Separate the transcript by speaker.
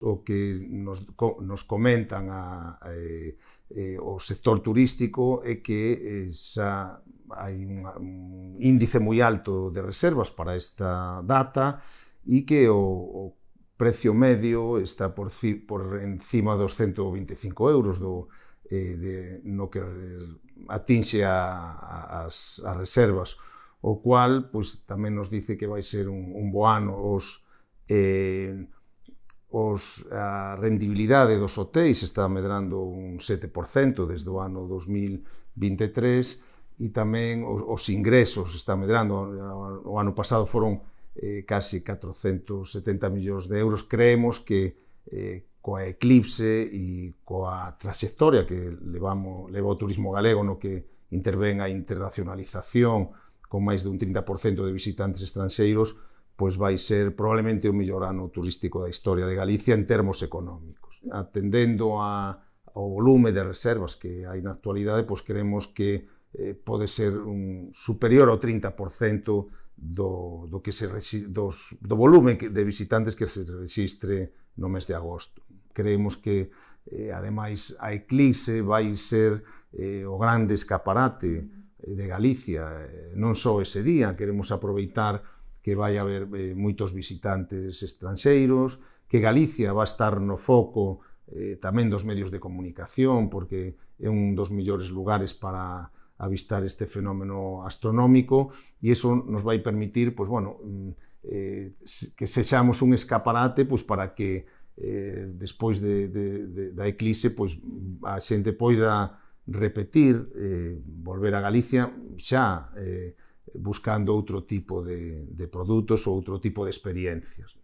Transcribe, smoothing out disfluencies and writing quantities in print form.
Speaker 1: O que nos comentan o sector turístico é que xa hai un índice moi alto de reservas para esta data e que o precio medio está por encima dos 125 euros no que atinxe as reservas, o cual pois, tamén nos dice que vai ser un bo ano. A rendibilidade dos hotéis está medrando un 7% desde o ano 2023 e tamén os ingresos están medrando. O ano pasado foron casi 470 millóns de euros. Creemos que coa eclipse e coa trayectoria que leva o turismo galego no que intervén a internacionalización con máis de un 30% de visitantes estranxeiros, pois vai ser probablemente o mellor ano turístico da historia de Galicia en termos económicos. Atendendo ao volume de reservas que hai na actualidade, pois creemos que pode ser superior ao 30% do volume de visitantes que se rexistre no mes de agosto. Creemos que, ademais, a eclipse vai ser o grande escaparate de Galicia. Non só ese día, queremos aproveitar que vai haber moitos visitantes estranxeiros, que Galicia vai estar no foco tamén dos medios de comunicación, porque é un dos mellores lugares para avistar este fenómeno astronómico, e iso nos vai permitir, pois, bueno, que sexamos un escaparate pois, para que despois da eclipse pois, a xente poida repetir, volver a Galicia xa buscando outro tipo de produtos ou outro tipo de experiencias.